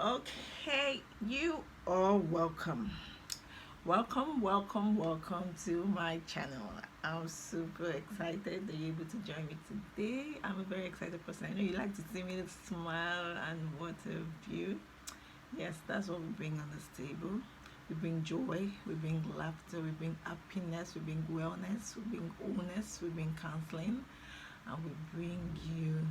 Okay, you are welcome. Welcome to my channel. I'm super excited that you're able to join me today. I'm a very excited person. I know you like to see me smile and what have you. Yes, that's what we bring on this table. We bring joy, we bring laughter, we bring happiness, we bring wellness, we bring wholeness, we bring counseling, and we bring you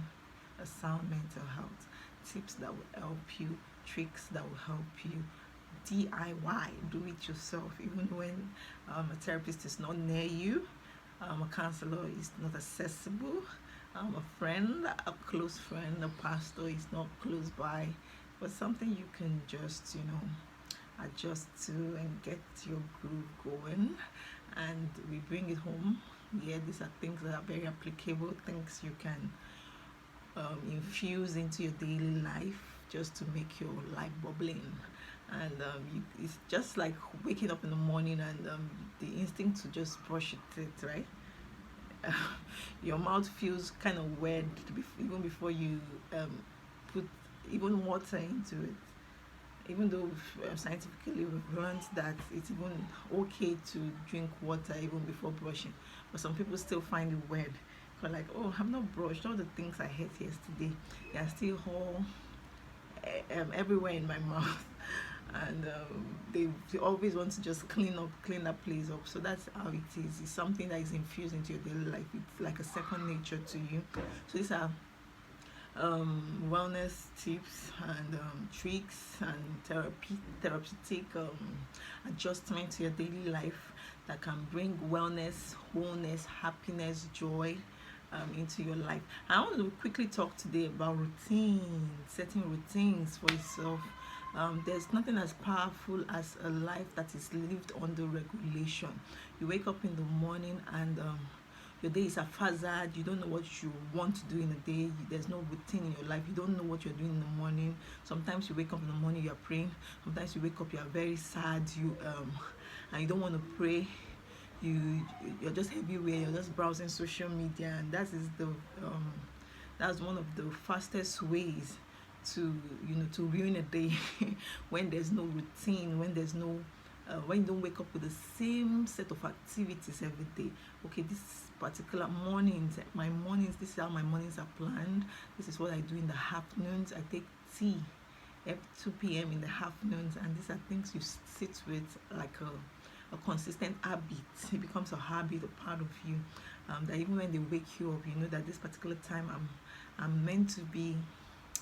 a sound mental health, tips that will help you, tricks that will help you. DIY, do it yourself, even when a therapist is not near you, a counselor is not accessible, a friend, a close friend, a pastor is not close by, but something you can just, adjust to and get your groove going. And we bring it home. Yeah, these are things that are very applicable, things you can infuse into your daily life just to make your life bubbling. And it's just like waking up in the morning and the instinct to just brush your teeth, right? Your mouth feels kind of weird even before you put even water into it. Even though scientifically we've learned that it's even okay to drink water even before brushing, but some people still find it weird. Cause like, oh, I've not brushed. All the things I ate yesterday, they are still all everywhere in my mouth, and they always want to just clean that place up. So that's how it is. It's something that is infused into your daily life. It's like a second nature to you. So these are wellness tips and tricks and therapeutic adjustment to your daily life that can bring wellness, wholeness, happiness, joy into your life. I want to quickly talk today about routines, setting routines for yourself. There's nothing as powerful as a life that is lived under regulation. You wake up in the morning and your day is haphazard. You don't know what you want to do in a day. There's no routine in your life. You don't know what you're doing in the morning. Sometimes you wake up in the morning, you're praying. Sometimes you wake up, you're very sad, and you don't want to pray. You're just everywhere. You're just browsing social media, and that's one of the fastest ways to to ruin a day when there's no routine, when you don't wake up with the same set of activities every day. Okay, this particular mornings, this is how my mornings are planned. This is what I do in the afternoons. I take tea at 2 p.m. in the afternoons, and these are things you sit with like a consistent habit. It becomes a habit, a part of you. That even when they wake you up, you know that this particular time I'm meant to be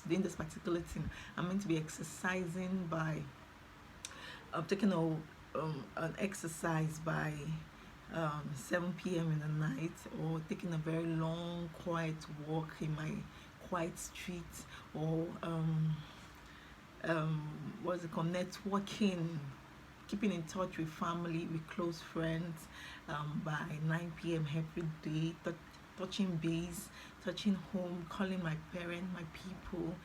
doing this particular thing. I'm meant to be exercising by taking an exercise by 7 p.m. in the night, or taking a very long, quiet walk in my quiet street, or what's it called, networking, keeping in touch with family, with close friends by 9 p.m. every day, touching base, touching home, calling my parents, my people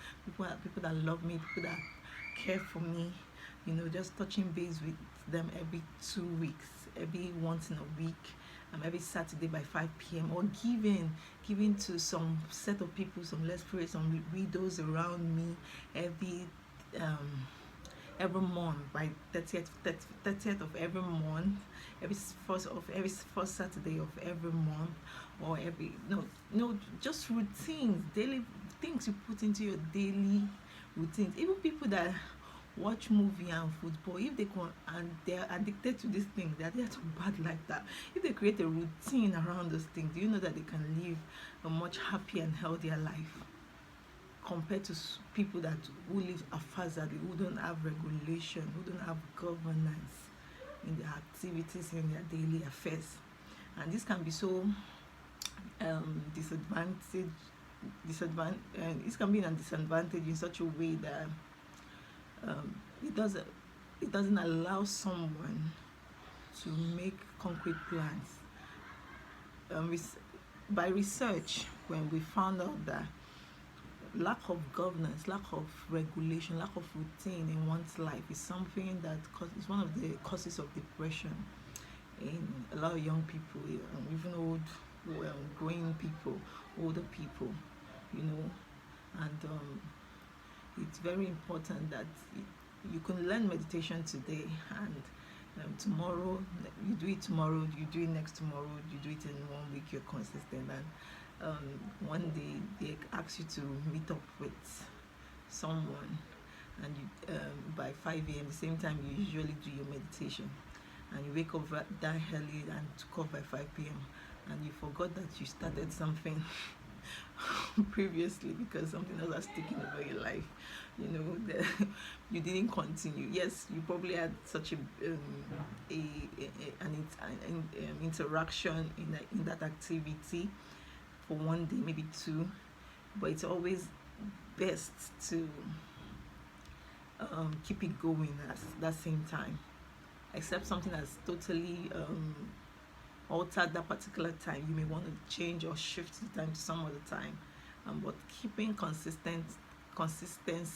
that love me, people that care for me, just touching base with them every 2 weeks, every once in a week, every Saturday by 5 p.m. or giving to some set of people, some less privileged, some widows around me every month by 30th of every month, every first Saturday of every month, or every no just routines, daily things you put into your daily routines. Even people that watch movie and football, if they can and they're addicted to this thing, they're too bad like that. If they create a routine around those things, do you know that they can live a much happier and healthier life compared to people who live haphazardly, who don't have regulation, who don't have governance in their activities, in their daily affairs. And this can be so this can be a disadvantage in such a way that it doesn't allow someone to make concrete plans. By research, when we found out that lack of governance, lack of regulation, lack of routine in one's life is something that is one of the causes of depression in a lot of young people, even growing people, older people, and very important that you can learn meditation today, and tomorrow you do it, tomorrow you do it, next tomorrow you do it, in 1 week you're consistent, and one day they ask you to meet up with someone, and by 5 a.m., the same time you usually do your meditation, and you wake up that early and took off by 5 p.m., and you forgot that you started something previously because something else has taken over your life. You didn't continue. Yes, you probably had such an interaction in that activity for one day, maybe two, but it's always best to keep it going at that same time, except something that's totally altered that particular time. You may want to change or shift the time to some other time, but keeping consistency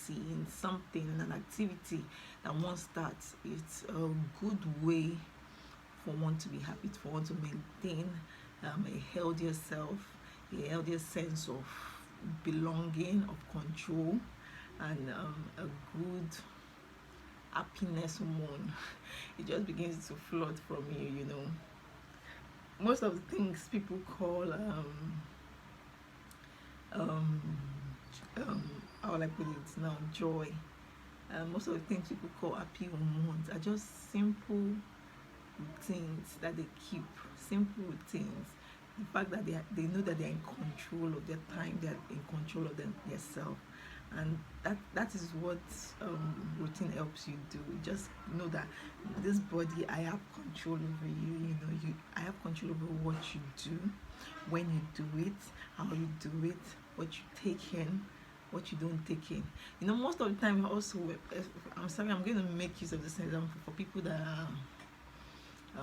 in something, in an activity that one starts, it's a good way for one to be happy, for one to maintain a healthier self, a healthier sense of belonging, of control, and a good happiness hormone. It just begins to flood from you. Most of the things people call how will I put it now, joy, most of the things people call happy hormones are just simple routines that they keep. Simple routines. The fact that they know that they're in control of their time, they're in control of their self, and that is what routine helps you do. Just know that this body, I have control over you. I have control over what you do, when you do it, how you do it, what you take in, what you don't take in. Most of the time also, I'm sorry, I'm going to make use of this example for people that are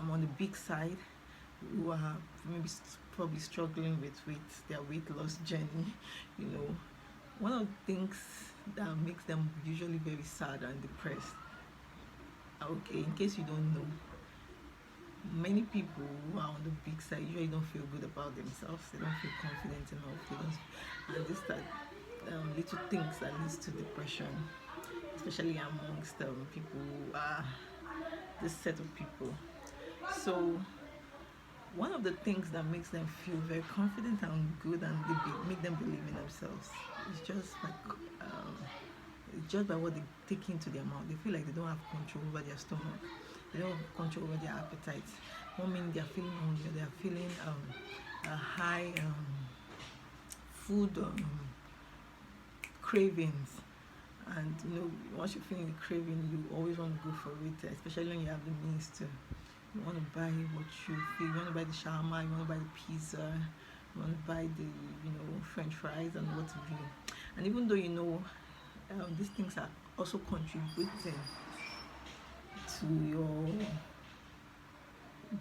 on the big side, who are maybe probably struggling with their weight loss journey. One of the things that makes them usually very sad and depressed, okay, in case you don't know, many people who are on the big side usually don't feel good about themselves. They don't feel confident enough. And this little things that leads to depression, especially amongst people who are this set of people. So one of the things that makes them feel very confident and good, and make them believe in themselves, is just like it's just by what they take into their mouth. They feel like they don't have control over their stomach. They don't have control over their appetite. One minute they're feeling hungry, they're feeling a high food cravings, and once you're feeling the craving, you always want to go for it, especially when you have the means to. You want to buy what you feel. You want to buy the shawarma, you want to buy the pizza, you want to buy the French fries and what have you. And even though these things are also contributing to your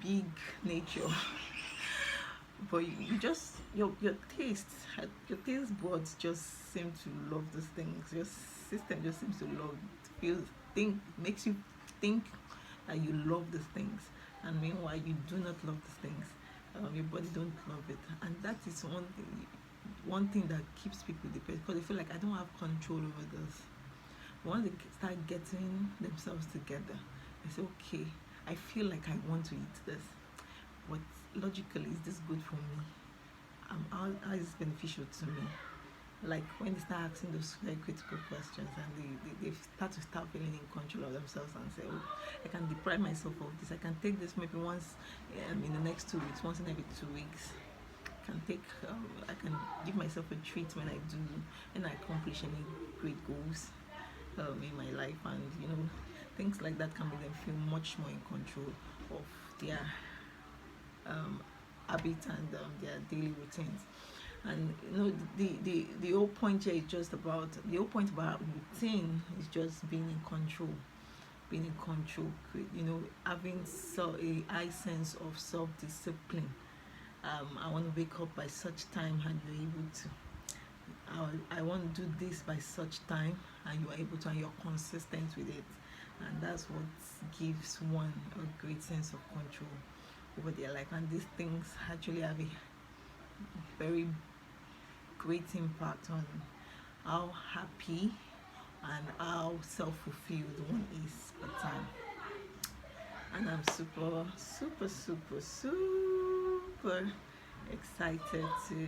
big nature, but you just your taste buds just seem to love these things. Your system just seems to makes you think that you love these things, and meanwhile you do not love these things. Your body don't love it, and that is one thing that keeps people depressed, because they feel like, I don't have control over this. But once they start getting themselves together, they say, okay, I feel like I want to eat this, but logically, is this good for me? How is this beneficial to me? Like when they start asking those very critical questions, and they start feeling in control of themselves, and say, oh, I can deprive myself of this. I can take this maybe once in the next 2 weeks, once in every 2 weeks. I can give myself a treat when I accomplish any great goals in my life, and things like that can make them feel much more in control of their habits and their daily routines. And the whole point here is just about routine is just being in control, having a high sense of self-discipline. I want to wake up by such time, and you're able to. I want to do this by such time, and you are able to, and you're consistent with it, and that's what gives one a great sense of control over their life. And these things actually have a very great impact on how happy and how self-fulfilled one is per time. And I'm super excited to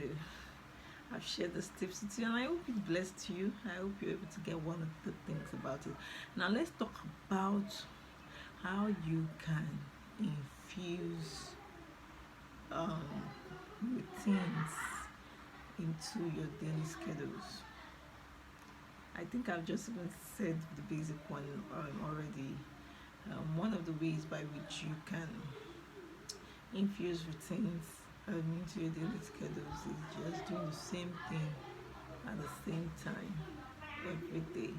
have shared these tips with you, and I hope it blessed you. I hope you're able to get one of the things about it. Now let's talk about how you can infuse um, routines into your daily schedules. I think I've just even said the basic one already. One of the ways by which you can infuse routines into your daily schedules is just doing the same thing at the same time every day.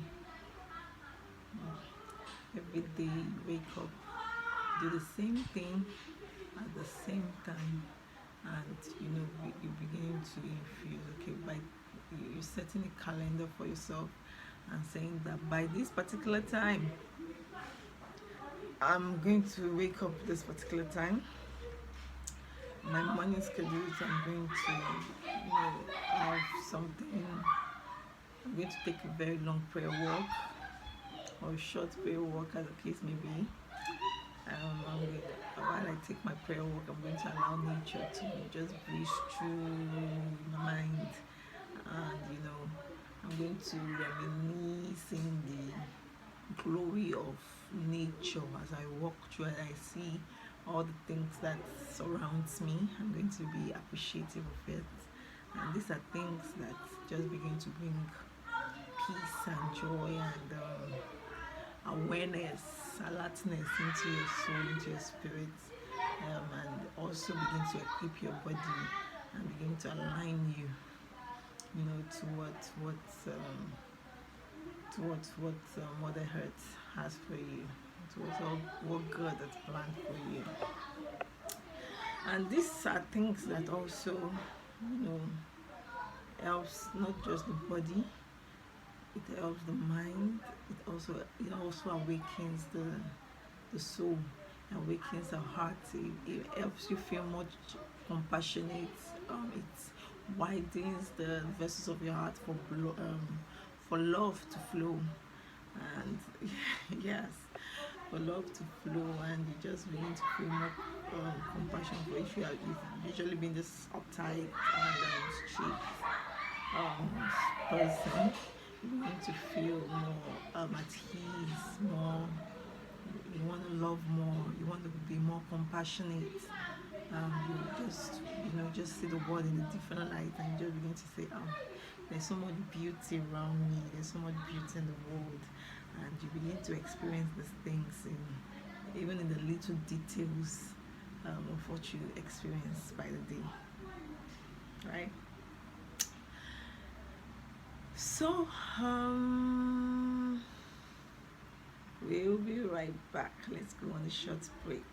Every day you wake up, do the same thing at the same time, and you're beginning to infuse. Okay, by you're setting a calendar for yourself and saying that by this particular time I'm going to wake up this particular time. My morning schedules, I'm going to have something. I'm going to take a very long prayer walk or a short prayer walk, as the case may be. While I take my prayer walk, I'm going to allow nature to just breeze through my mind, and I'm going to reminisce in the glory of nature as I walk through and I see all the things that surrounds me. I'm going to be appreciative of it, and these are things that just begin to bring peace and joy and awareness, alertness into your soul, into your spirit, and also begin to equip your body and begin to align you, towards what Mother Earth has for you, towards all what God has planned for you. And these are things that also, helps not just the body, it helps the mind, it also awakens the soul, awakens the heart. It helps you feel much compassionate. It widens the vessels of your heart for love to flow, and yes, for love to flow, and you just begin to feel more compassion for you've usually been this uptight and strict person. You begin to feel more at ease, more. You want to love more. You want to be more compassionate. You just see the world in a different light, and you just begin to say, "Oh, there's so much beauty around me. There's so much beauty in the world," and you begin to experience these things even in the little details of what you experience by the day, right? So, we'll be right back. Let's go on a short break.